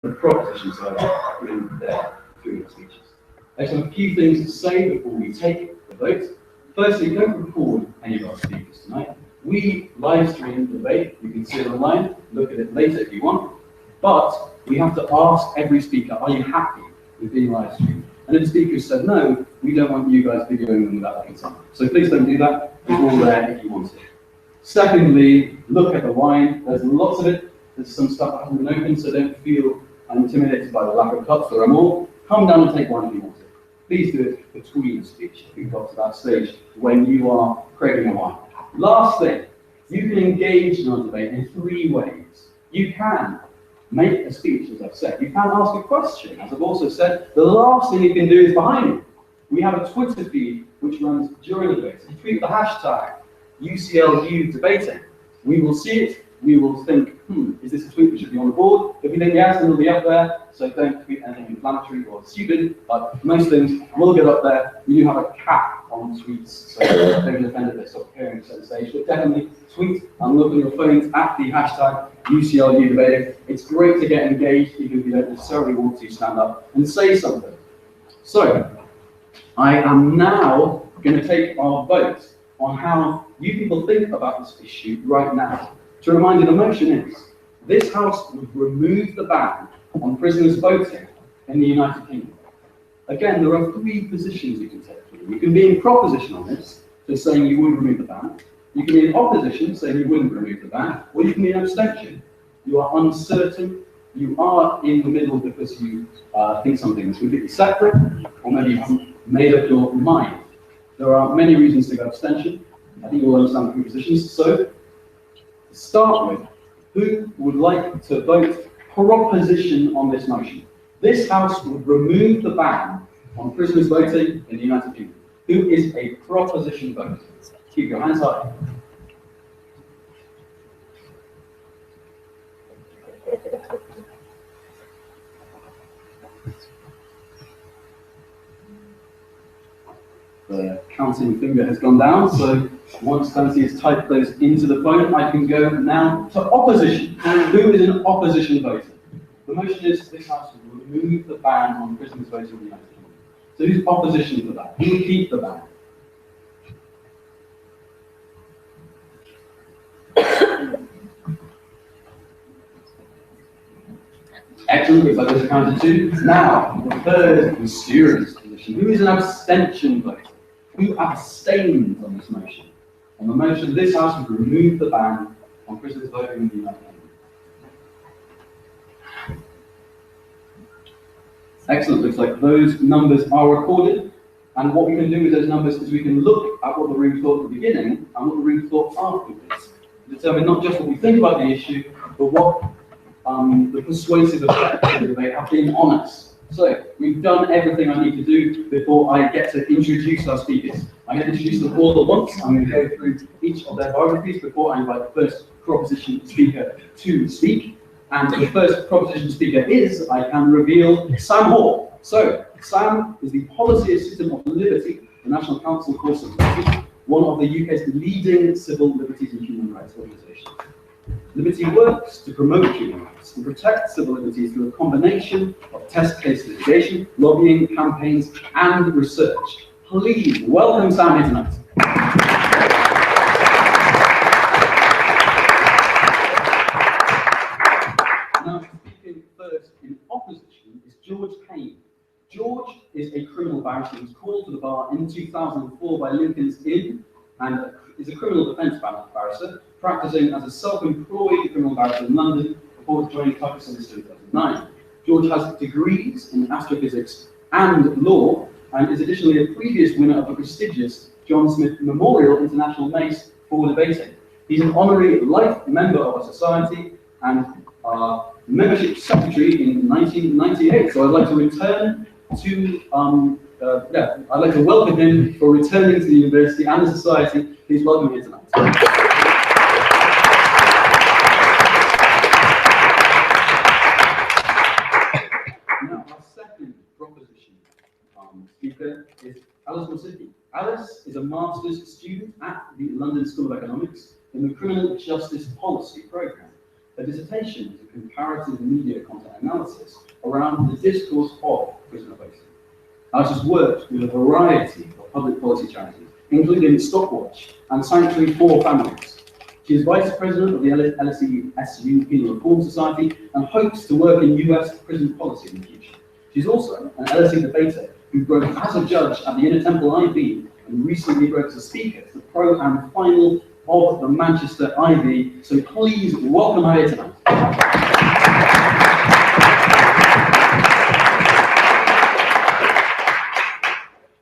the propositions that are put in there through your speeches. There's a few things to say before we take the vote. Firstly, don't record any of our speakers tonight. We live stream the debate. You can see it online, look at it later if you want. But we have to ask every speaker, are you happy with being live streamed? And if the speaker said no, we don't want you guys videoing them without consent. So please don't do that. It's all there if you want it. Secondly, look at the wine. There's lots of it. There's some stuff that hasn't been opened, so don't feel intimidated by the lack of cups. There are more. Come down and take one if you want it. Please do it between the speech if you've got to that stage when you are craving a wine. Last thing, you can engage in our debate in 3 ways. You can make a speech, as I've said. You can ask a question, as I've also said. The last thing you can do is behind me. We have a Twitter feed which runs during the debate. You tweet the hashtag UCLU debating. We will see it. We will think, is this a tweet that should be on the board? If you think yes, then it'll be up there. So don't tweet anything inflammatory or stupid. But most things will get up there. We do have a cap on tweets, so don't get offended if they stop appearing at a certain stage. But definitely tweet and look on your phones at the hashtag UCLU debating. It's great to get engaged, even if you don't necessarily want to stand up and say something. So I am now going to take our vote on how you people think about this issue right now. To remind you, the motion is, this House would remove the ban on prisoners voting in the United Kingdom. Again, there are 3 positions you can take. You can be in proposition on this, so saying you would remove the ban. You can be in opposition, saying you wouldn't remove the ban. Or you can be in abstention. You are uncertain. You are in the middle because you think something is completely separate, or maybe you haven't made up your mind. There are many reasons to go abstention. I think you'll understand the 3 positions. So, start with, who would like to vote proposition on this motion? This House would remove the ban on prisoners voting in the United Kingdom. Who is a proposition vote? Keep your hands high. The counting finger has gone down, so once Clancy has typed those into the phone, I can go now to opposition. Who is an opposition voter? The motion is this House will remove the ban on prisoners voting in the United Kingdom. So who's opposition to that? Who will keep the ban? Excellent, looks like there's a count of 2. Now, the third mysterious position. Who is an abstention voter? Who abstains on this motion? On the motion, this House would remove the ban on prisoners voting in the United Kingdom. Excellent, looks like those numbers are recorded. And what we can do with those numbers is we can look at what the room thought at the beginning and what the room thought afterwards. To determine not just what we think about the issue, but what the persuasive effects of the debate have been on us. So, we've done everything I need to do before I get to introduce our speakers. I'm going to introduce them all at once. I'm going to go through each of their biographies before I invite the first proposition speaker to speak. And the first proposition speaker is, I can reveal, Sam Hall. So, Sam is the Policy Assistant of Liberty, the National Council for Civil Liberties, one of the UK's leading civil liberties and human rights organisations. Liberty works to promote human rights and protect civil liberties through a combination of test case litigation, lobbying, campaigns, and research. Please welcome Sam here tonight. Now, speaking first in opposition is George Payne. George is a criminal barrister who was called to the bar in 2004 by Lincoln's Inn and is a criminal defence barrister, practising as a self-employed criminal barrister in London before joining Tuckerson in 2009. George has degrees in astrophysics and law, and is additionally a previous winner of the prestigious John Smith Memorial International Mace for debating. He's an honorary life member of our society and membership secretary in 1998. So I'd like to return to, I'd like to welcome him for returning to the university and the society. Please welcome him here tonight. Now, our second proposition speaker is Alice Mosicki. Alice is a master's student at the London School of Economics in the Criminal Justice Policy Programme. Her dissertation is a comparative media content analysis around the discourse of prisoner voting. Alice has worked with a variety of public policy charities, including Stopwatch and Sanctuary for Families. She is Vice President of the LSE Penal Reform Society and hopes to work in US prison policy in the future. She's also an LSE debater who broke as a judge at the Inner Temple IB and recently broke as a speaker to the pro and final of the Manchester IB. So please welcome her here tonight.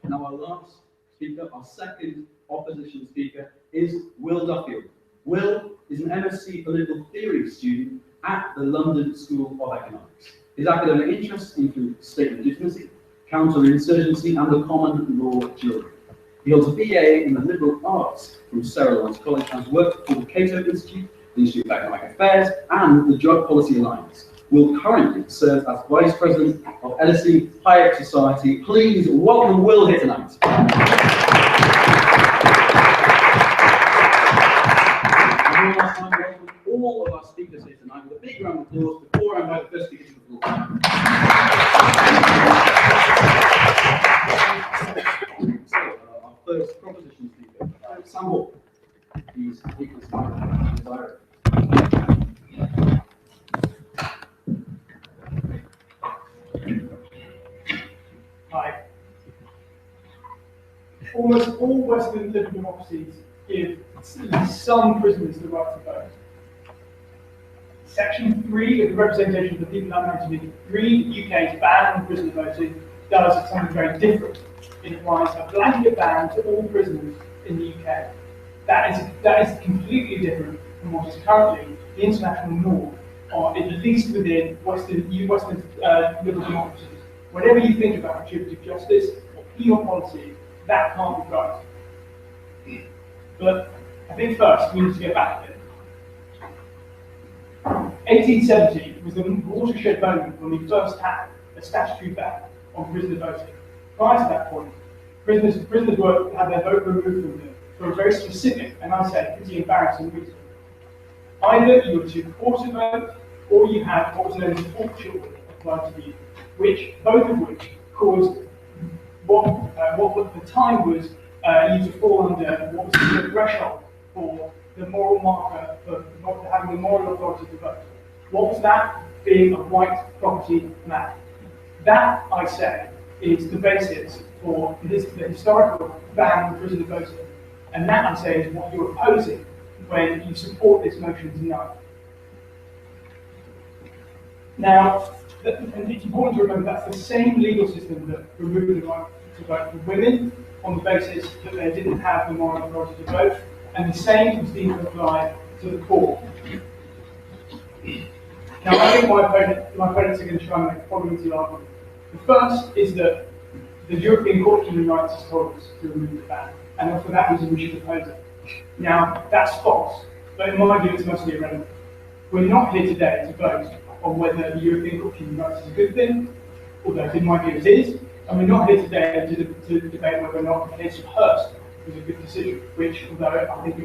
Now our last speaker, our second opposition speaker, is Will Duffield. Will is an MSc Political Theory student at the London School of Economics. His academic interests include state legitimacy, counterinsurgency, and the common law jury. He holds a BA in the liberal arts from Sarah Lawrence College and has worked for the Cato Institute, the Institute of Economic Affairs, and the Drug Policy Alliance. Will currently serves as Vice President of LSE Hayek Society. Please welcome Will here tonight. All of our speakers here tonight with a big round of applause before I invite the first speaker to the floor. So, our first proposition speaker, Sam Hall. He's desirous. Hi. Almost all Western liberal democracies give some prisoners the right to vote. Section 3 of the Representation of the People Act 1983, the UK's ban on prisoner voting, does something very different. It applies a blanket ban to all prisoners in the UK. That is completely different from what is currently the international norm, or at least within Western liberal democracies. Whenever you think about retributive justice or penal policy, that can't be right. But I think first we need to get back a bit. 1870 was the watershed moment when we first had a statutory ban on prisoner voting. Prior to that point, prisoners had their vote removed from them for a very specific, and I say pretty embarrassing reason. Either you were too poor to vote, or you had what was known as forfeiture applied to you, both of which caused what at the time was you to fall under what was the threshold for the moral marker for not having the moral authority to vote. What was that? Being a white property man. That, I say, is the basis for the historical ban on prisoner voting. And that, I say, is what you're opposing when you support this motion tonight. Now, and it's important to remember that's the same legal system that removed the right to vote for women on the basis that they didn't have the moral authority to vote, and the same was deemed to apply to the poor. Now, I think my opponents are going to try and make the following two arguments. The first is that the European Court of Human Rights has told us to remove the ban, and for that reason we should oppose it. Now, that's false, but in my view it's mostly irrelevant. We're not here today to vote on whether the European Court of Human Rights is a good thing, although in my view it is, and we're not here today to debate whether or not the case of Hearst was a good decision, which, although I think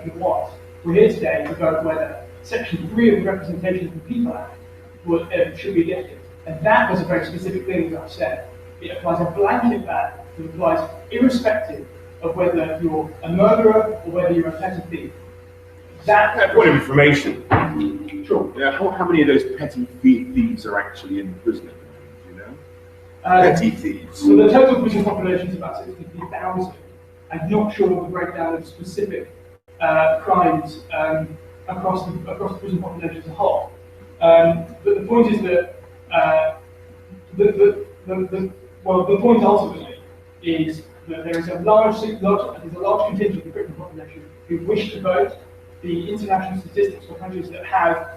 it was. We're here today to vote whether Section 3 of the Representation of the People Act should be lifted. And that was a very specific thing that I said. It applies a blanket ban that applies irrespective of whether you're a murderer or whether you're a petty thief. That point of information. Sure. Yeah, how many of those petty thieves are actually in prison at the moment, do you know? Petty thieves. So the total prison population is about 63,000. I'm not sure of the breakdown of specific crimes across the prison population as a whole. But the point is that the point ultimately is that there is a large contingent of the British population who wish to vote. The international statistics for countries that have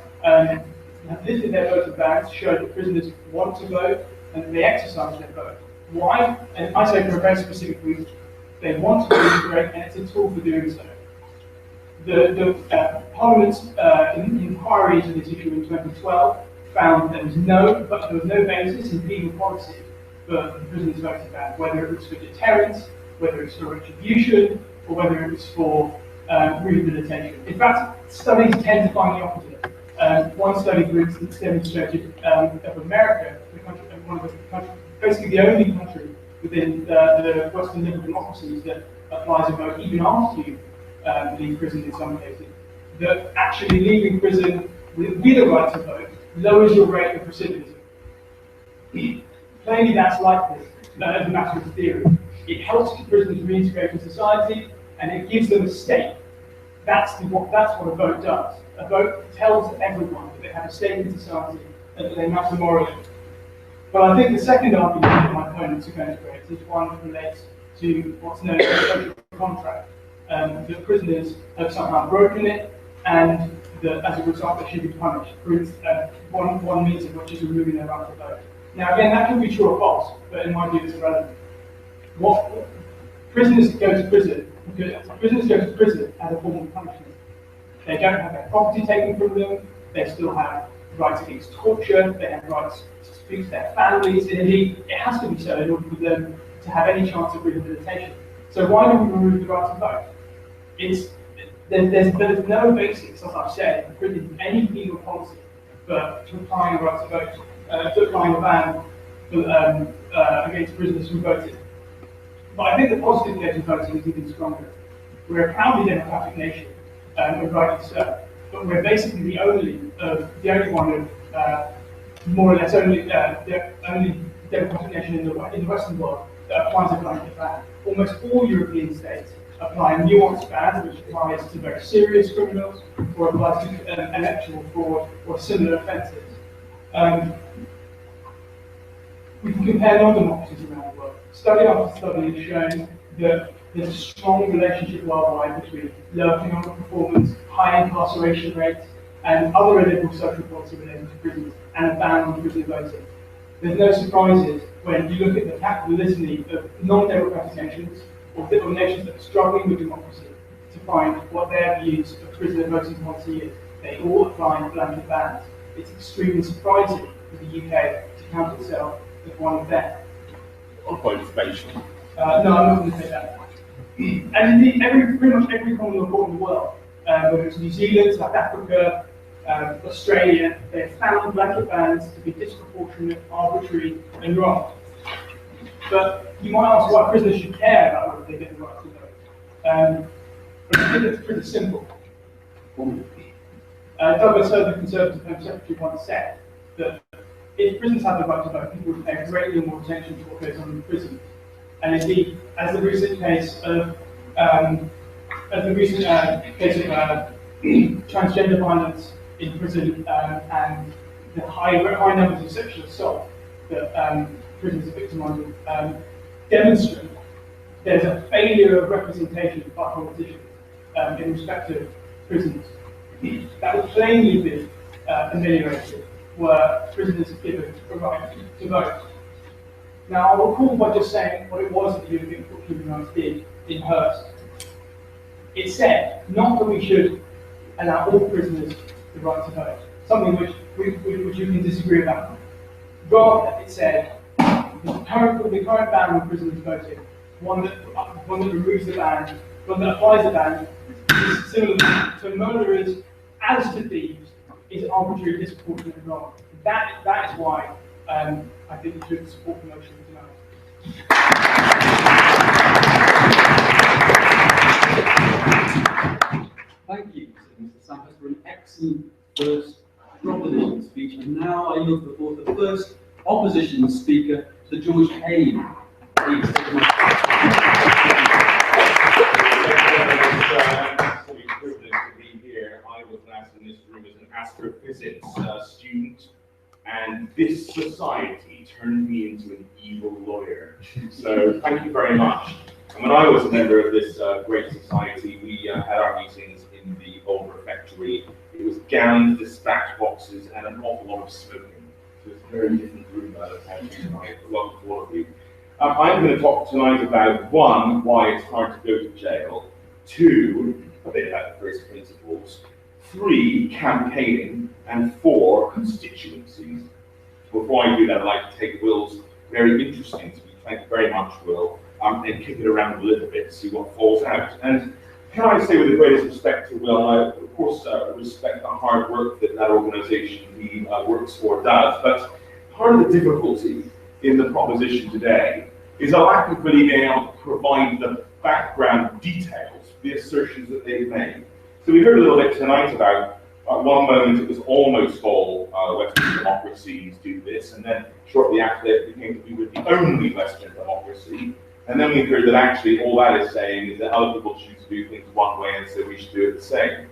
lifted their voting bans show that prisoners want to vote and that they exercise their vote. Why? And I say for a very specific reason. They want to vote, and it's a tool for doing so. The Parliament's inquiry into this issue in 2012 found there was no basis in penal policy for the prisoners' voting ban, whether it was for deterrence, whether it was for retribution, or whether it was for rehabilitation. In fact, studies tend to find the opposite. One study, for instance, demonstrated of America, the country, one of the country, basically the only country within the Western liberal democracies that applies a vote even after you leave prison in some cases, that actually leaving prison with a right to vote lowers your rate of recidivism. Plainly, that's likely, as a matter of theory. It helps the prisoners reintegrate in society, and it gives them a stake. That's what a vote does. A vote tells everyone that they have a stake in society and that they matter morally. But I think the second argument that my opponents are going to raise is one that relates to what's known as a social contract. That prisoners have somehow broken it, and that as a result they should be punished. For instance, one means of which is removing their right to vote. Now again, that can be true or false, but in my view it's irrelevant. Prisoners go to prison as a form of punishment. They don't have their property taken from them, they still have rights against torture, they have rights to speak to their families, and indeed it has to be so in order for them to have any chance of rehabilitation. So why do we remove the right to vote? There's no basis, as I've said, in any legal policy for applying a right to vote, for applying a ban against prisoners who voted. But I think the positive case of voting is even stronger. We're a proudly democratic nation, and rightly so, but we're basically the only one of more or less the only democratic nation in the Western world that applies a blanket ban. Almost all European states apply a nuanced ban, which applies to very serious criminals or applies to electoral fraud or similar offences. We can compare non-democracies around the world. Study after study has shown that there's a strong relationship worldwide between low economic performance, high incarceration rates, and other illiberal social policy related to prisons, and a ban on prison voting. There's no surprises when you look at the litany of non-democratic nations, or nations that are struggling with democracy, to find what their views of prisoner voting policy is. They all apply blanket bans. It's extremely surprising for the UK to count itself as one of them. Qualification. No, I'm not going to say that. And indeed, pretty much every Commonwealth court in the world, whether it's New Zealand, South Africa, Australia, they have found blanket bans to be disproportionate, arbitrary, and wrong. But you might ask why prisoners should care about whether they get the right to vote. But I think it's pretty simple. Douglas Hurd, the Conservative Home Secretary, once said that if prisoners have the right to vote, people would pay greatly more attention to what goes on in the prison. And indeed, as the recent case of transgender violence in prison and the high numbers of sexual assault that prisoners are victimised of demonstrate there's a failure of representation by politicians in respect of prisons. That would plainly be ameliorated were prisoners given a right to vote. Now, I will recall by just saying what it was that the European Court of Human Rights did in Hurst. It said not that we should allow all prisoners the right to vote, something which you can disagree about. Rather, it said the current ban on prisoners voting, one that removes the ban, one that applies the ban, is similar to murderers as to thieves, is arbitrary, disproportionate, and wrong. That is why I think you should support the motion tonight. Thank you, Mr. Sampras, for an excellent first proposition speech. And now I look before the first opposition speaker, Sir George Hayne. Please take the microphone. Absolutely privileged to be here. I was last in this room as an astrophysics student, and this society turned me into an evil lawyer. So thank you very much. And when I was a member of this great society, we had our meetings in the old refectory. It was gowns, dispatch boxes, and an awful lot of smoking. So it's a very different room that I've had tonight. Welcome to all of you. I'm going to talk tonight about, one, why it's hard to go to jail, two, a bit about the first principles, three, campaigning, and four, constituencies. Before I do that, I'd like to take Will's very interesting speech. Thank you very much, Will, and kick it around a little bit, see what falls out. And can I say with the greatest respect to Will, I of course respect the hard work that that organisation he works for does, but part of the difficulty in the proposition today is a lack of really being able to provide the background details, the assertions that they've made. So we heard a little bit tonight about, at one moment it was almost all Western democracies do this, and then shortly after that it became we were the only Western democracy. And then we heard that actually all that is saying is that other people choose to do things one way and so we should do it the same.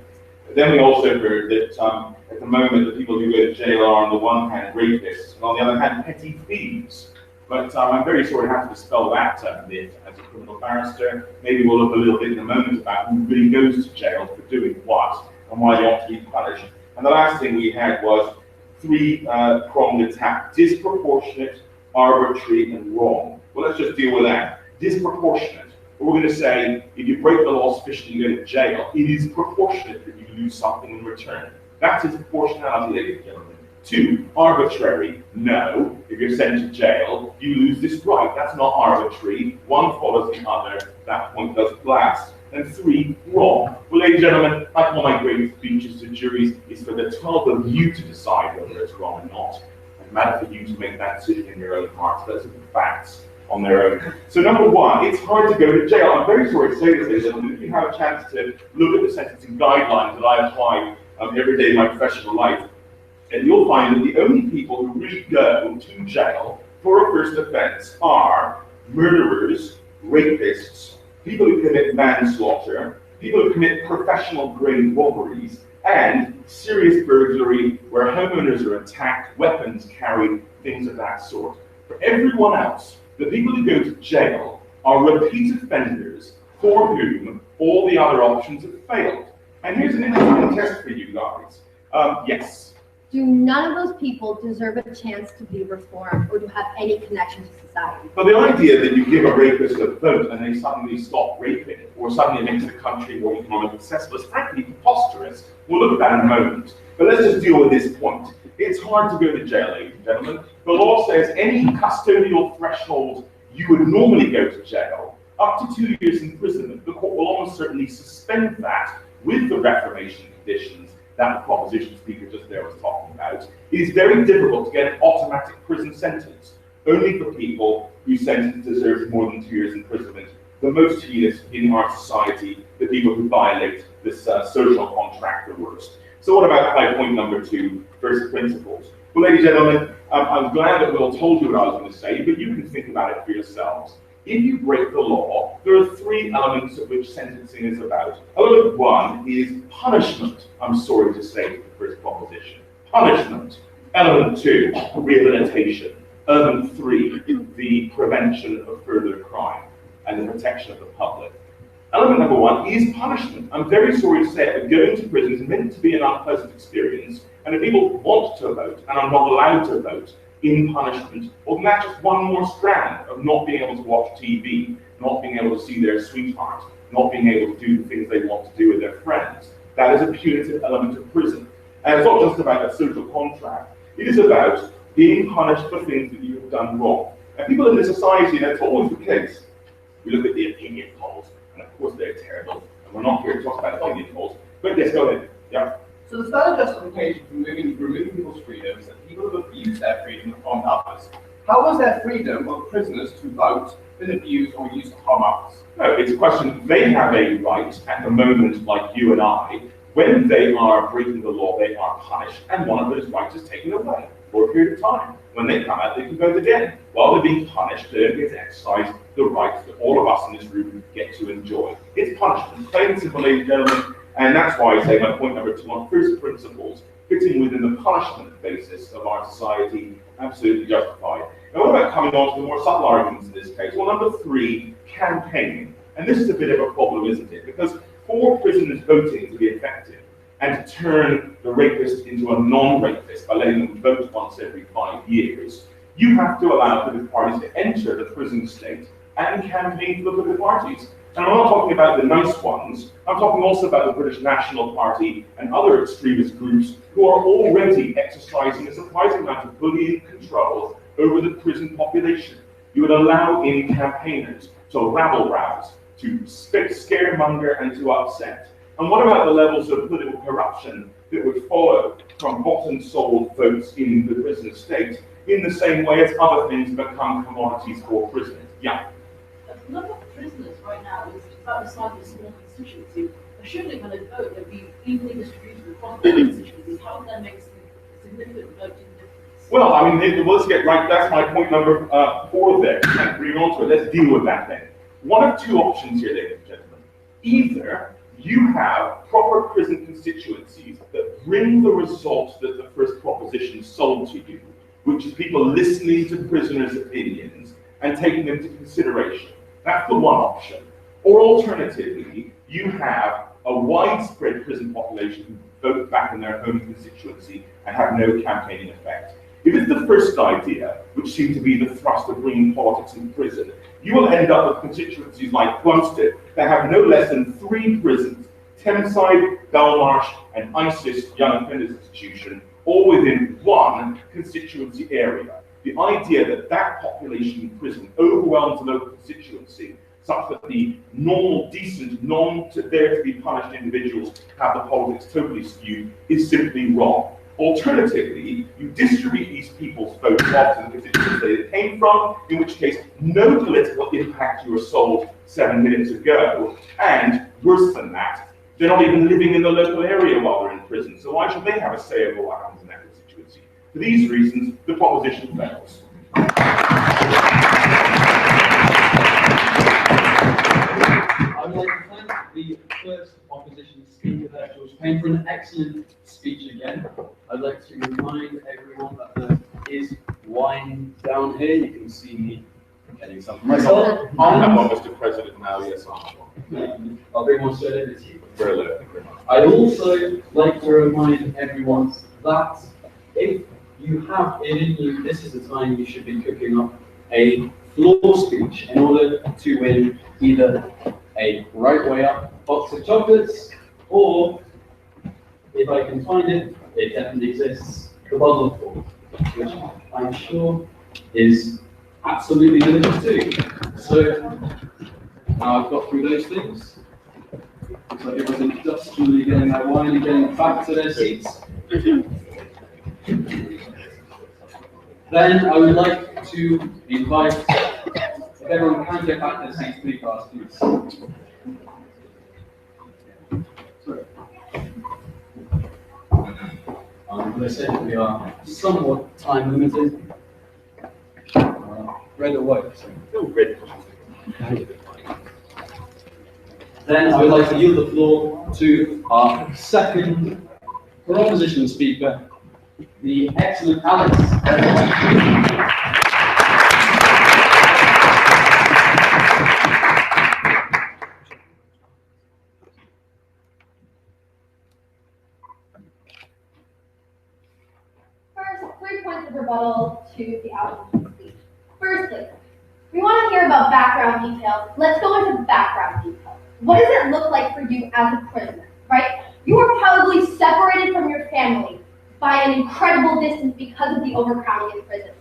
But then we also heard that at the moment the people who go to jail are on the one hand rapists and on the other hand petty thieves. But I'm very sorry to have to dispel that myth as a criminal barrister. Maybe we'll look a little bit in a moment about who really goes to jail for doing what and why they ought to be punished. And the last thing we had was three-pronged attack: disproportionate, arbitrary, and wrong. Well, let's just deal with that. Disproportionate. We're going to say, if you break the law sufficiently, you go to jail. It is proportionate that you lose something in return. That is proportionality, ladies and gentlemen. 2, arbitrary. No, if you're sent to jail, you lose this right. That's not arbitrary. One follows the other. That point does last. And 3, wrong. Well, ladies and gentlemen, like one of my great speeches to juries, is for the 12 of you to decide whether it's wrong or not. And matter for you to make that decision in your own hearts. Those are the facts on their own. So number 1, it's hard to go to jail. I'm very sorry to say this, ladies and gentlemen. If you have a chance to look at the sentencing guidelines that I apply every day in my professional life, and you'll find that the only people who really go to jail for a first offence are murderers, rapists, people who commit manslaughter, people who commit professional grade robberies, and serious burglary where homeowners are attacked, weapons carried, things of that sort. For everyone else, the people who go to jail are repeat offenders for whom all the other options have failed. And here's an interesting test for you guys. Yes. Do none of those people deserve a chance to be reformed or to have any connection to society? But the idea that you give a rapist a vote and they suddenly stop raping, or suddenly makes the country more economically accessible, is frankly preposterous. We'll look at that in a moment. But let's just deal with this point. It's hard to go to jail, ladies and gentlemen. The law says any custodial threshold you would normally go to jail, up to 2 years imprisonment. The court will almost certainly suspend that with the reformation conditions that the proposition speaker just there was talking about. It is very difficult to get an automatic prison sentence, only for people whose sentence deserves more than 2 years imprisonment. The most heinous in our society, the people who violate this social contract the worst. So what about point number 2, first principles? Well, ladies and gentlemen, I'm glad that Will told you what I was going to say, but you can think about it for yourselves. If you break the law, there are 3 elements of which sentencing is about. Element 1 is punishment. I'm sorry to say the first proposition. Punishment. Element 2, rehabilitation. Element 3, the prevention of further crime and the protection of the public. Element number 1 is punishment. I'm very sorry to say it, but going to prison is meant to be an unpleasant experience, and if people want to vote and are not allowed to vote in punishment, well, then that's just one more strand of not being able to watch TV, not being able to see their sweetheart, not being able to do the things they want to do with their friends. That is a punitive element of prison. And it's not just about a social contract. It is about being punished for things that you have done wrong. And people in this society, that's always the case. We look at the opinion polls, and of course they're terrible, and we're not here to talk about opinion polls. But yes, go ahead. Yeah. So the standard justification for removing people's freedom is that people have abused their freedom to harm others. How was their freedom of prisoners to vote been abused or used to harm others? No, it's a question. They have a right at the moment, like you and I. When they are breaking the law, they are punished, and one of those rights is taken away for a period of time. When they come out, they can vote again. While they're being punished, they don't get to exercise the rights that all of us in this room get to enjoy. It's punishment, plain and simple, ladies and gentlemen. And that's why I say my point number 2 on first principles, fitting within the punishment basis of our society, absolutely justified. Now, what about coming on to the more subtle arguments in this case? Well, number 3, campaigning. And this is a bit of a problem, isn't it? Because for prisoners voting to be effective and to turn the rapist into a non-rapist by letting them vote once every 5 years, you have to allow political parties to enter the prison state and campaign for the political parties. And I'm not talking about the nice ones, I'm talking also about the British National Party and other extremist groups who are already exercising a surprising amount of bullying control over the prison population. You would allow in campaigners to rabble-rouse, scaremonger and to upset? And what about the levels of political corruption that would follow from bought-and-sold votes in the prison state, in the same way as other things become commodities for prisoners? Yeah. A lot of prisoners right now is about the size of a small constituency. Surely when they vote, they'll be evenly distributed across the constituencies. How would that make a significant voting difference? Well, I mean, let's get right, that's my point number 4 there. Bring on to it, let's deal with that then. One of 2 options here, ladies and gentlemen. Either you have proper prison constituencies that bring the result that the first proposition sold to you, which is people listening to prisoners' opinions and taking them into consideration. That's the one option. Or alternatively, you have a widespread prison population who vote back in their home constituency and have no campaigning effect. If it's the first idea, which seemed to be the thrust of bringing politics in prison, you will end up with constituencies like Plumstead that have no less than 3 prisons, Thameside, Belmarsh, and ISIS Young Offenders Institution, all within one constituency area. The idea that that population in prison overwhelms the local constituency such that the normal, decent, non-there-to-be-punished individuals have the politics totally skewed is simply wrong. Alternatively, you distribute these people's votes off to the constituency they came from, in which case no political impact you were sold 7 minutes ago, and worse than that, they're not even living in the local area while they're in prison, so why should they have a say over what happens in that constituency? For these reasons, the proposition fails. I would like to thank the first opposition speaker there, George Payne, for an excellent speech again. I'd like to remind everyone that there is wine down here. You can see me getting some for myself. I'm not Mr. President now, yes, I'm. I'll bring one straight over to you. Very low, thank you very much. I'd also like to remind everyone that if you have it in you, this is the time you should be cooking up a floor speech in order to win either a right way up box of chocolates, or if I can find it, it definitely exists, the bottle of Ford, which I'm sure is absolutely delicious too. So now I've got through those things. Looks like everyone's industrially getting their wine and getting back to their seats. Then I would like to invite, if everyone can get back to their seats, please fast, please. Sorry. As I said, we are somewhat time limited. Red or white? Sorry. No red. Then I would like to yield the floor to our second proposition speaker, the excellent Alex. First, 3 points of rebuttal to the opposition speech. Firstly, we want to hear about background details. Let's go into background details. What does it look like for you as a prisoner, right? You are probably separated from your family by an incredible distance because of the overcrowding in prison.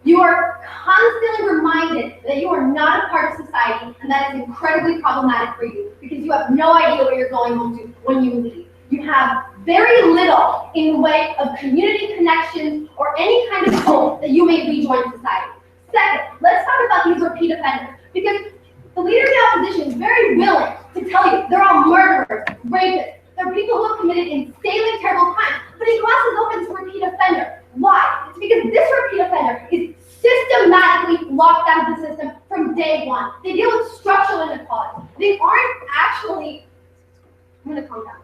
You are constantly reminded that you are not a part of society, and that is incredibly problematic for you because you have no idea what you're going home to when you leave. You have very little in the way of community connections or any kind of hope that you may rejoin society. Second, let's talk about these repeat offenders, because the leader of the opposition is very willing to tell you they're all murderers, rapists, they're people who have committed insanely terrible crimes, but he crosses over this repeat offender. Why? It's because this repeat offender is systematically locked out of the system from day one. They deal with structural inequality. They aren't actually, I'm going to calm down.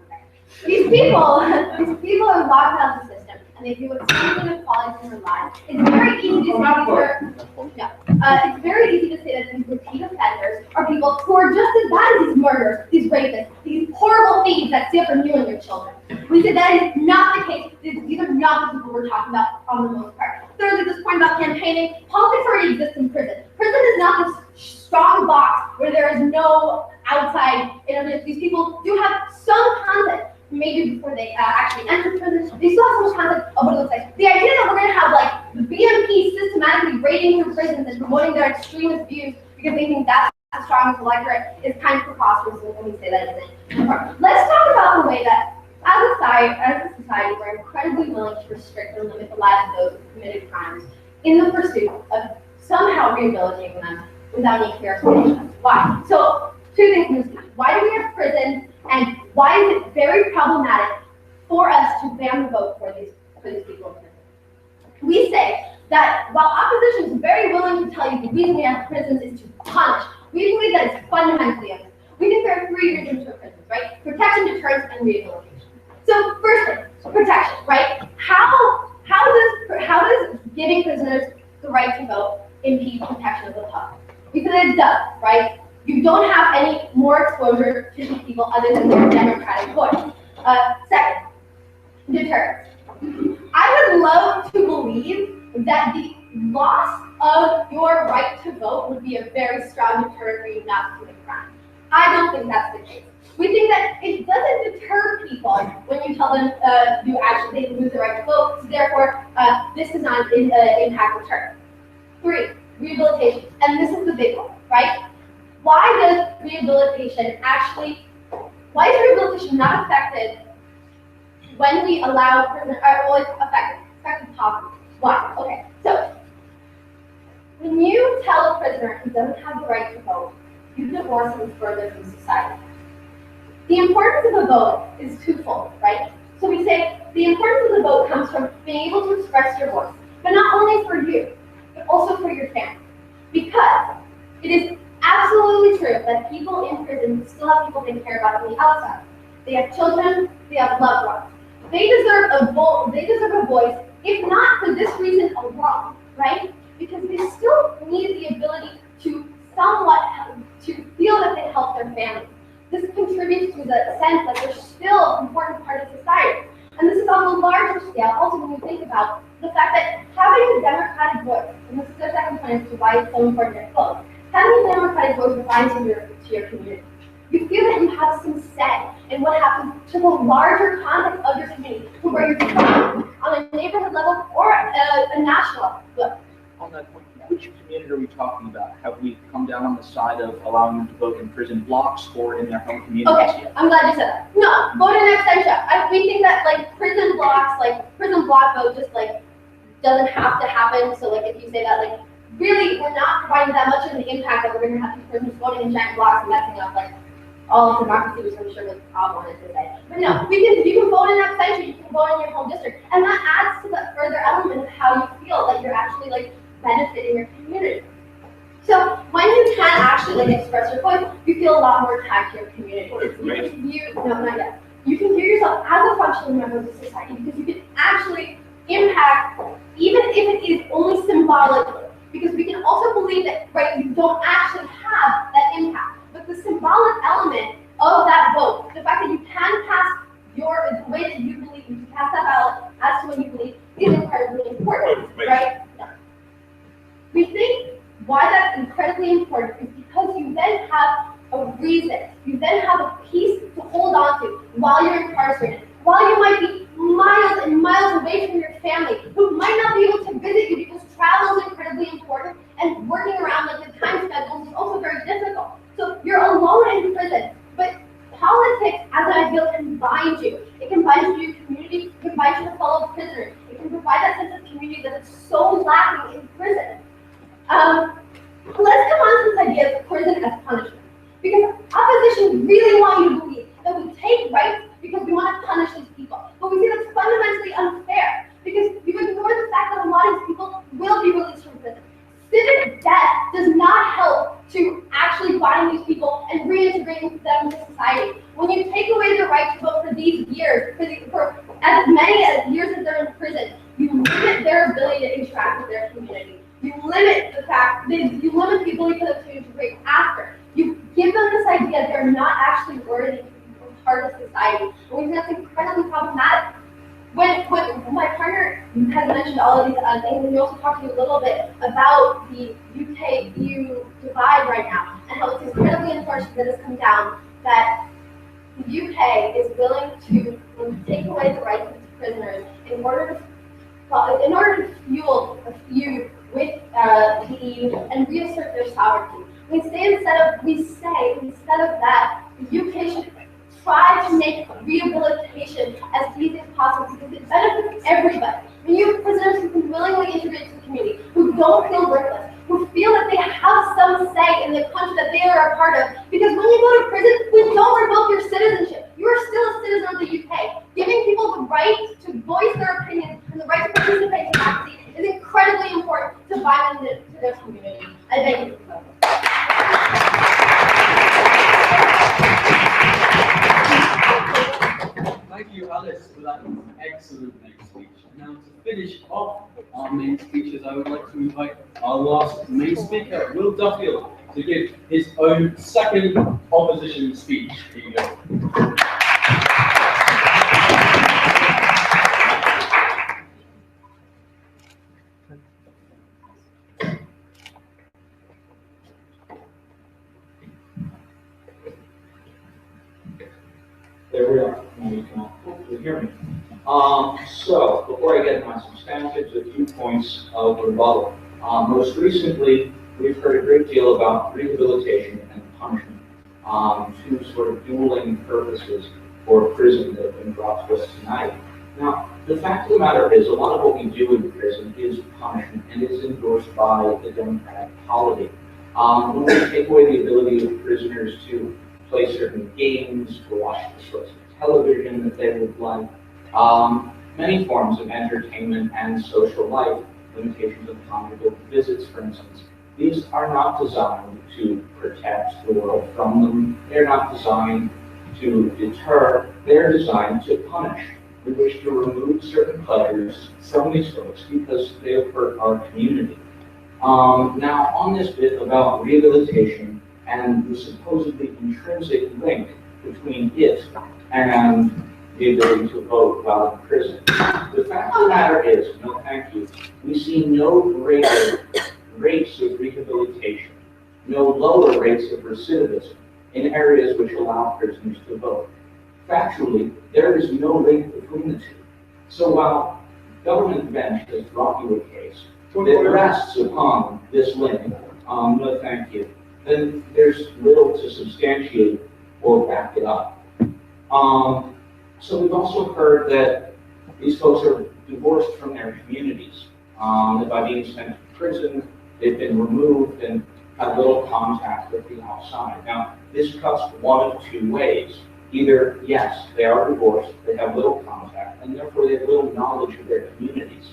These people are locked out of the system, and they deal with structural inequality in their lives. It's very easy to say it's very easy to say that these repeat offenders are people who are just as bad as these murderers, these rapists, these horrible thieves that steal from you and your children. We said that is not the case. These are not the people we're talking about on the most part. Thirdly, this point about campaigning, politics already exists in prison. Prison is not this strong box where there is no outside internet. These people do have some concept, maybe before they actually enter prison. They still have so much concept of what it looks like. The idea that we're going to have like the BMP systematically raiding through prisons and promoting their extremist views because they think that's the strongest electorate is kind of preposterous when we say that isn't important. Let's talk about the way that as a society, we're incredibly willing to restrict and limit the lives of those who committed crimes in the pursuit of somehow rehabilitating them without any clear explanation. Why? So, two things in this time. Why do we have prisons, and why is it very problematic for us to ban the vote for these people in prison? We say that while opposition is very willing to tell you the reason we have prisons is to punish, we believe that it's fundamentally unfair. We think there are three reasons for prisons, right? Protection, deterrence, and rehabilitation. So firstly, protection, right? How does giving prisoners the right to vote impede protection of the public? Because it does, right? You don't have any more exposure to these people other than their democratic voice. Second, deterrence. I would love to believe that the loss of your right to vote would be a very strong deterrent for you not to commit crime. I don't think that's the case. We think that it doesn't deter people when you tell them they lose the right to vote, so therefore this does not impact deterrence. 3, rehabilitation, and this is the big one, right? Why is rehabilitation not affected when we allow prisoners, it's affected positively? Why? Okay, so when you tell a prisoner he doesn't have the right to vote, you divorce him further from society. The importance of the vote is twofold, right? So we say the importance of the vote comes from being able to express your voice, but not only for you, but also for your family. Because it is absolutely true that people in prison still have people they care about on the outside. They have children, they have loved ones. They deserve a voice, if not for this reason alone, right? Because they still need the ability to feel that they help their family. This contributes to the sense that they're still an important part of society. And this is on a larger scale, also when you think about the fact that having a democratic voice, and this is the second point as to why it's so important to vote, having a democratic voice binds you to your community. You feel that you have some say in what happens to the larger context of your community, where you're talking on a neighborhood level or a national level. On that point, which community are we talking about? Have we come down on the side of allowing them to vote in prison blocks or in their home communities? Okay, I'm glad you said that. No, vote in absentia. We think that prison block vote just doesn't have to happen. So if you say that really we're not providing that much of an impact that we're going to have people who's voting in giant blocks and messing up all of democracy, which I'm sure was Bob wanted to say. But no, you can vote in absentia, you can vote in your home district, and that adds to the further element of how you feel that you're actually benefiting your community. So when you can actually express your voice, you feel a lot more tied to your community. You can view yourself as a functional member of the society because you can actually impact, even if it is only symbolically. Because we can also believe that you don't actually have that impact. But the symbolic element of that vote, the fact that you can cast the way that you believe, you can cast that ballot as to what you believe, is incredibly important, right? We think why that's incredibly important is because you then have a reason, you then have a piece to hold on to while you're incarcerated, while you might be miles and miles away from your family, who might not be able to visit you because travel is incredibly important, and working around the time schedules is also very difficult. So you're alone in prison, but politics as an ideal can bind you. It can bind you to your community, it can bind you to fellow prisoners, it can provide that sense of community that is so lacking in prison. Let's come on to this idea of prison as punishment. Because opposition really want you to believe that we take rights because we want to punish these people. But we see that's fundamentally unfair because you ignore the fact that a lot of these people will be released from prison. Civic death does not help to actually bind these people and reintegrate them into society. When you take away their right to vote for these years, for as many years as they're in prison, you limit their ability to interact with their community. You limit you limit the ability for them to integrate after. You give them this idea they're not actually worthy to be part of society. And we think that's incredibly problematic. When my partner has mentioned all of these things, and we also talked to you a little bit about the UK-EU divide right now, and how it's incredibly unfortunate that it's come down that the UK is willing to take away the rights of its prisoners in order to fuel a feud with the EU and reassert their sovereignty. We say instead of that, the UK should try to make rehabilitation as easy as possible because it benefits everybody. When you have prisoners who can willingly integrate into the community, who don't feel worthless, who feel that they have some say in the country that they are a part of. Because when you go to prison, we don't revoke your citizenship. You are still a citizen of the UK. Giving people the right to voice their opinions and the right to participate in democracy is incredibly important to bind them to their community. I thank you. Thank you, Alice, for that excellent main speech. Now, to finish off our main speeches, I would like to invite our last main speaker, Will Duffield, to give his own second opposition speech. Here you go. There we are. Now you can hopefully hear me. So, before I get into my substantives, a few points of rebuttal. Most recently, we've heard a great deal about rehabilitation and punishment, two sort of dueling purposes for prison that have been brought to us tonight. Now, the fact of the matter is, a lot of what we do in prison is punishment and is endorsed by the Democratic polity. When we take away the ability of prisoners to play certain games, to watch the sorts of television that they would like, many forms of entertainment and social life, limitations of conjugal visits, for instance. These are not designed to protect the world from them. They're not designed to deter. They're designed to punish. We wish to remove certain pleasures from these folks because they have hurt our community. Now, on this bit about rehabilitation and the supposedly intrinsic link between it and the ability to vote while in prison. The fact of the matter is, no thank you, we see no greater rates of rehabilitation, no lower rates of recidivism in areas which allow prisoners to vote. Factually, there is no link between the two. So while government bench has brought you a case that rests upon this link, no thank you, then there's little to substantiate or back it up. So we've also heard that these folks are divorced from their communities, that by being sent to prison, they've been removed and have little contact with the outside. Now, this cuts one of two ways. Either, yes, they are divorced, they have little contact, and therefore they have little knowledge of their communities.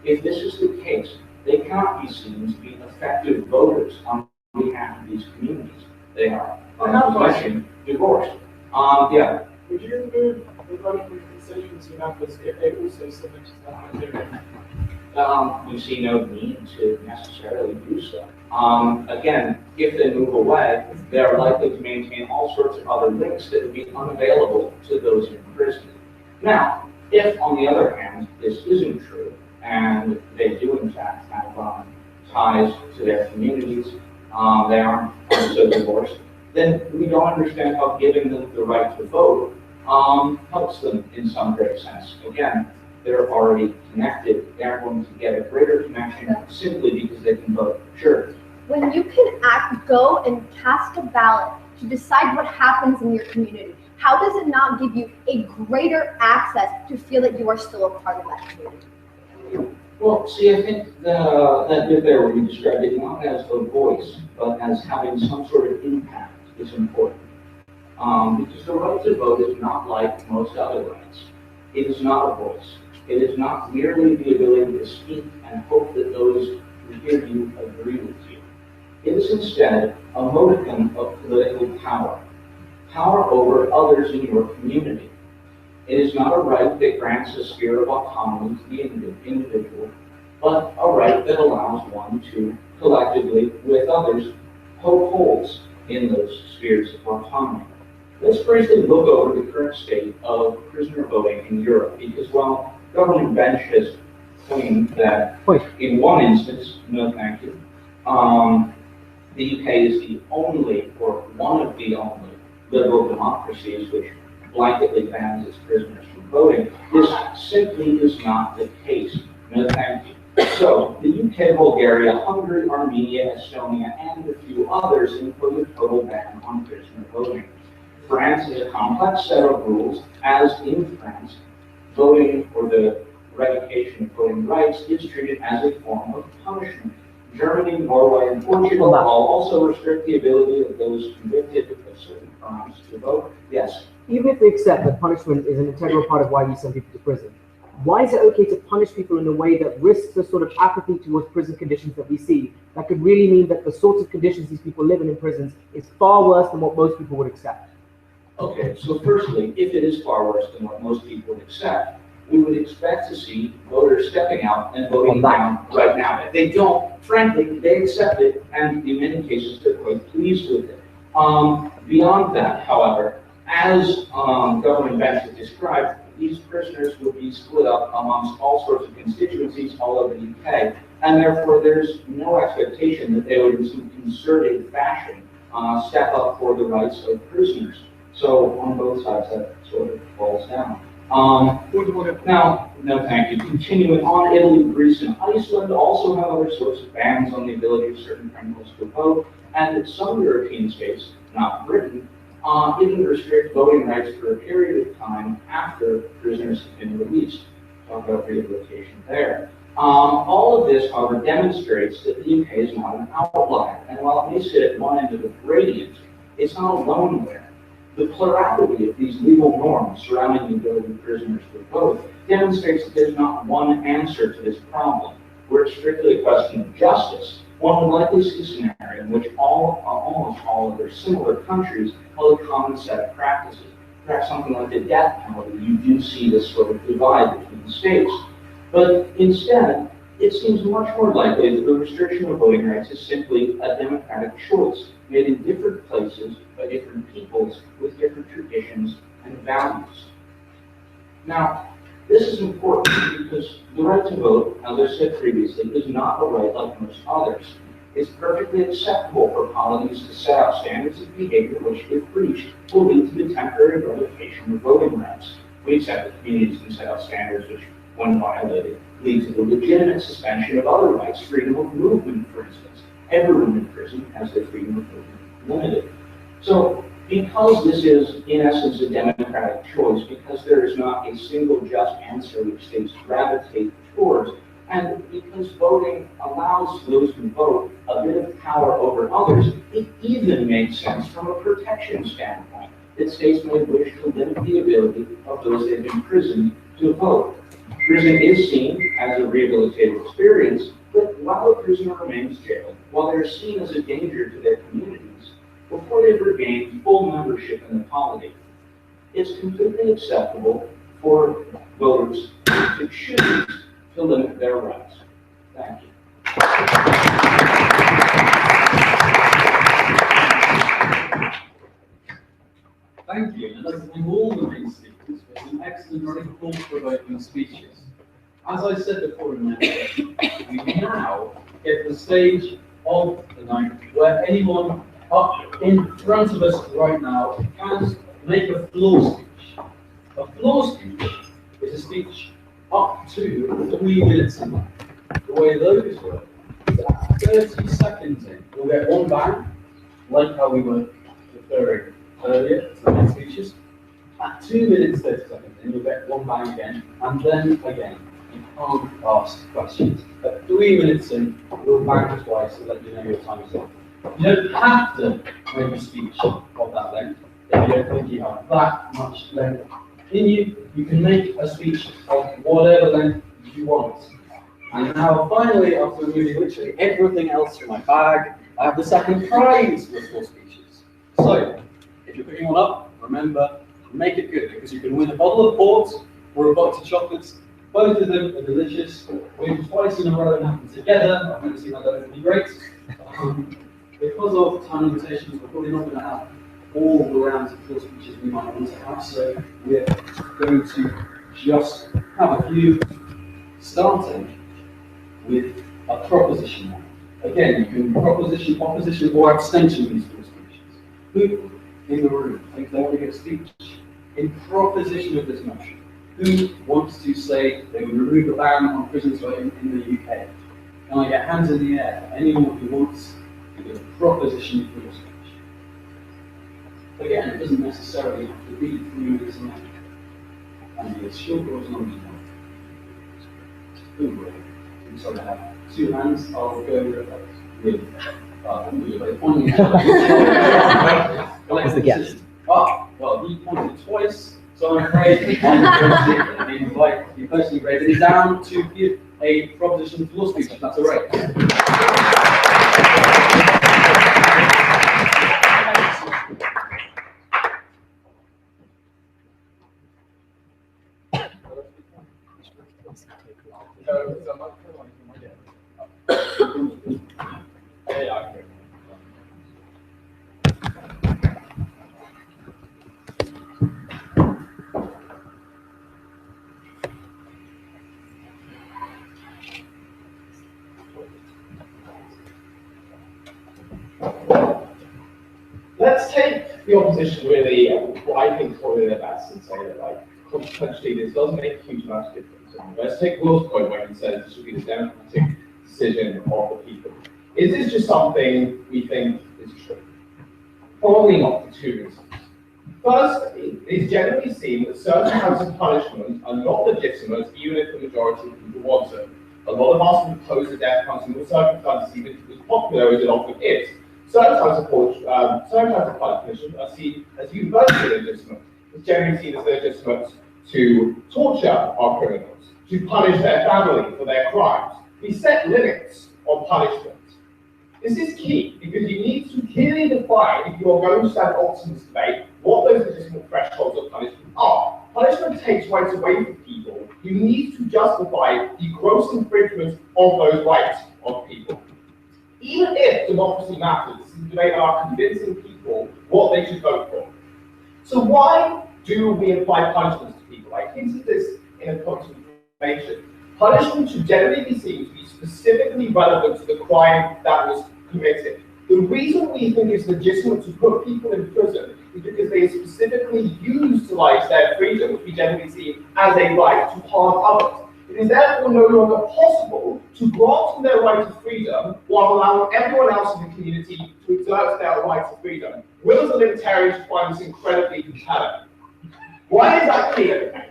If this is the case, they cannot be seen to be effective voters on behalf of these communities. They are, by definition, divorced. Yeah. Would you remove the voting constituency members if they also submit to that criteria? We see no need to necessarily do so. Again, if they move away, they are likely to maintain all sorts of other links that would be unavailable to those in prison. Now, if, on the other hand, this isn't true, and they do in fact have ties to their communities, they aren't also divorced, then we don't understand how giving them the right to vote helps them in some great sense. Again, they're already connected. They're going to get a greater connection simply because they can vote. Sure. When you can go and cast a ballot to decide what happens in your community, how does it not give you a greater access to feel that you are still a part of that community? Well, see, I think that bit there where you described it not as a voice, but as having some sort of impact is important. Because the right to vote is not like most other rights. It is not a voice. It is not merely the ability to speak and hope that those who hear you agree with you. It is instead a modicum of political power, power over others in your community. It is not a right that grants a sphere of autonomy to the individual, but a right that allows one to collectively, with others, poke holes in those spheres of autonomy. Let's briefly look over the current state of prisoner voting in Europe, because while government bench has claimed that in one instance, no thank you, the UK is the only, or one of the only, liberal democracies which blanketly bans its prisoners from voting. This simply is not the case. No thank you. So, the UK, Bulgaria, Hungary, Armenia, Estonia, and a few others impose a total ban on prisoner voting. France has a complex set of rules, as in France, voting or the revocation of voting rights is treated as a form of punishment. Germany, Norway, and Portugal all also restrict the ability of those convicted of certain crimes to vote. Yes? Even if we accept that punishment is an integral part of why we send people to prison, why is it okay to punish people in a way that risks the sort of apathy towards prison conditions that we see? That could really mean that the sorts of conditions these people live in prisons is far worse than what most people would accept. Okay, so firstly, if it is far worse than what most people would accept, we would expect to see voters stepping out and voting down right now. If they don't, frankly, they accept it, and in many cases, they're quite pleased with it. Beyond that, however, as Governor Bench has described, these prisoners would be split up amongst all sorts of constituencies all over the UK, and therefore there's no expectation that they would in some concerted fashion step up for the rights of prisoners. So on both sides, that sort of falls down. Now, no thank you. Continuing on, Italy, Greece, and Iceland also have other sorts of bans on the ability of certain criminals to vote, and some European states, not Britain, even restrict voting rights for a period of time after prisoners have been released. Talk about rehabilitation there. All of this, however, demonstrates that the UK is not an outlier, and while it may sit at one end of the gradient, it's not alone there. The plurality of these legal norms surrounding the ability of prisoners to vote demonstrates that there's not one answer to this problem. Where it's strictly a question of justice, one would likely see a scenario in which almost all other similar countries hold a common set of practices. Perhaps something like the death penalty, you do see this sort of divide between the states. But instead, it seems much more likely that the restriction of voting rights is simply a democratic choice made in different places by different peoples with different traditions and values. Now, this is important because the right to vote, as I said previously, is not a right like most others. It's perfectly acceptable for polity to set out standards of behavior which, if breached, will lead to the temporary revocation of voting rights. We accept that communities can set out standards which, when violated, lead to the legitimate suspension of other rights, freedom of movement, for instance. Everyone in prison has their freedom of movement limited. So, because this is, in essence, a democratic choice, because there is not a single just answer which states gravitate towards, and because voting allows those who vote a bit of power over others, it even makes sense from a protection standpoint that states may wish to limit the ability of those that have been imprisoned to vote. Prison is seen as a rehabilitative experience, but while a prisoner remains jailed, while they're seen as a danger to their communities, before they've regained full membership in the polity, it's completely acceptable for voters to choose to limit their rights. Thank you. Thank you, and I'd like to thank all the main speakers for some excellent, very thought-provoking speeches. As I said before in my introduction, we now get to the stage of the night where anyone up in front of us right now can make a floor speech. A floor speech is a speech up to 3 minutes in length. The way those work is at 30 seconds in, you'll get one bang, like how we were referring earlier to the main speeches. At 2 minutes 30 seconds in, you'll get one bang again, and then again. You can't ask questions. At 3 minutes in, you'll bang twice to let you know your time is up. You don't have to make a speech of that length if you don't think you have that much length in you. You can make a speech of whatever length you want. And now, finally, after removing literally everything else from my bag, I have the second prize for full speeches. So, if you're picking one up, remember, make it good, because you can win a bottle of port or a box of chocolates. Both of them are delicious. Win twice in a row and happen together. I've never seen that done. It'd be great. Because of time limitations, we're probably not going to have all the rounds of full speeches we might want to have, so we're going to just have a few, starting with a proposition round. Again, you can proposition, opposition, or abstention these full speeches. Who in the room thinks they want to give a speech in proposition of this motion? Who wants to say they would remove the ban on prisoners voting in the UK? Can I get hands in the air for anyone who wants to give a proposition for your speech? Again, it doesn't necessarily have to be 3 minutes long. And be as short or as long as you want. Ooh, I'm sorry, I have 2 hands. I'll go with pointing each other. Who's the guest? Ah, well, he pointed twice, so I'm afraid I'm going to invite the person who raised it down to give a proposition for your speech, if that's all right. Let's take the opposition really, what I think is probably their best, and say that, like, consequently, this doesn't make a huge amount of difference. And let's take Will's point where he says this should be the democratic decision of the people. Is this just something we think is true? Probably not, for 2 reasons. Firstly, it is generally seen that certain kinds of punishment are not legitimate, even if the majority of people want it. A lot of us would oppose the death penalty in all circumstances, even if it was popular as it often is. Certain types of punishment are seen as universally legitimate. It's generally seen as legitimate to torture our criminals, to punish their family for their crimes. We set limits on punishment. This is key because you need to clearly define, if you're going to stand up to this debate, what those legitimate thresholds of punishment are. Punishment takes rights away from people. You need to justify the gross infringement of those rights of people. Even if democracy matters, this is a debate about convincing people what they should vote for. So why do we apply punishments to people? I hinted this in a point of information. Punishment should generally be seen to be specifically relevant to the crime that was committed. The reason we think it's legitimate to put people in prison is because they specifically utilize their freedom, which we generally see as a right, to harm others. It is therefore no longer possible to grant them their right to freedom while allowing everyone else in the community to exert their right to freedom. Will, as a libertarian, find this incredibly compelling. Why is that clear?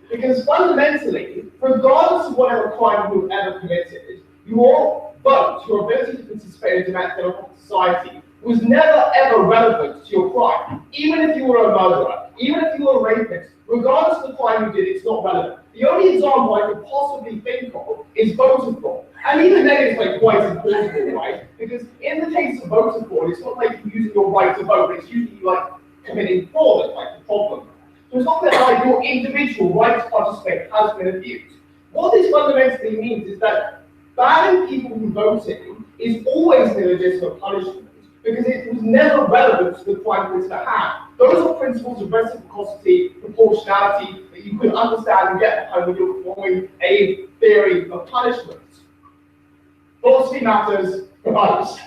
Because fundamentally, regardless of whatever crime you've ever committed, your vote, your ability to participate in a democratic society, was never ever relevant to your crime. Even if you were a murderer, even if you were a rapist, regardless of the crime you did, it's not relevant. The only example I could possibly think of is voter fraud. And even then it's like quite important, right? Because in the case of voter fraud, it's not like you're using your right to vote, it's usually like committing fraud that's like the problem. So it's not that like your individual right to participate has been abused. What this fundamentally means is that banning people from voting is always an illegitimate punishment because it was never relevant to the crime committed at hand. Those are principles of reciprocity, proportionality that you can understand and get behind when you're forming a theory of punishment. Philosophy matters for us.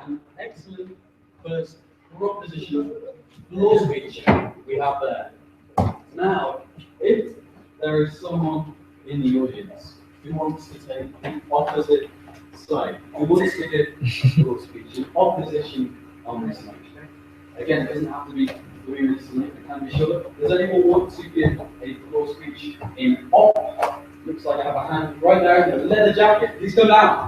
An excellent first proposition law speech we have there. Now, if there is someone in the audience who wants to take the opposite side, who wants to give a law speech in opposition on this motion, again, it doesn't have to be 3 minutes long, it can be shorter. Does anyone want to give a law speech in op? Looks like I have a hand right there in the leather jacket. Please go down.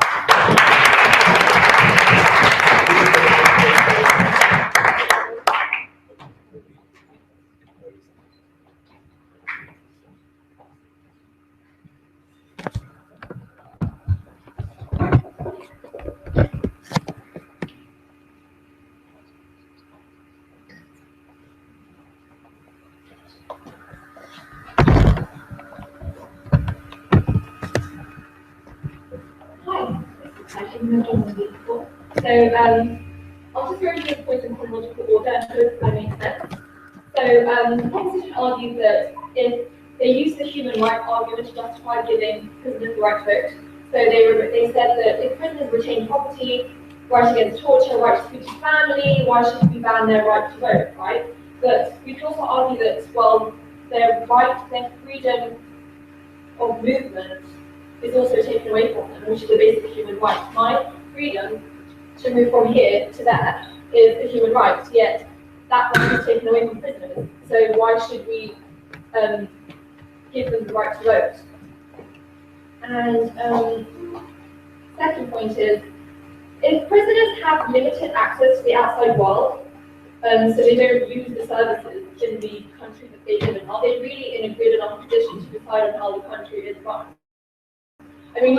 So I'll just go through the points in chronological order and hope that makes sense. So the proposition argues that if they use the human rights argument to justify giving prisoners the right to vote, so they said that if prisoners retain property, right against torture, right to speak to family, why should we ban their right to vote, right? But we can also argue that, well, their right, their freedom of movement is also taken away from them, which is a basic human right. My freedom to move from here to there is a human right, yet that right is taken away from prisoners. So why should we give them the right to vote? And second point is, if prisoners have limited access to the outside world, so they don't use the services in the country that they live in, are they really in a good enough position to decide on how the country is run? I mean,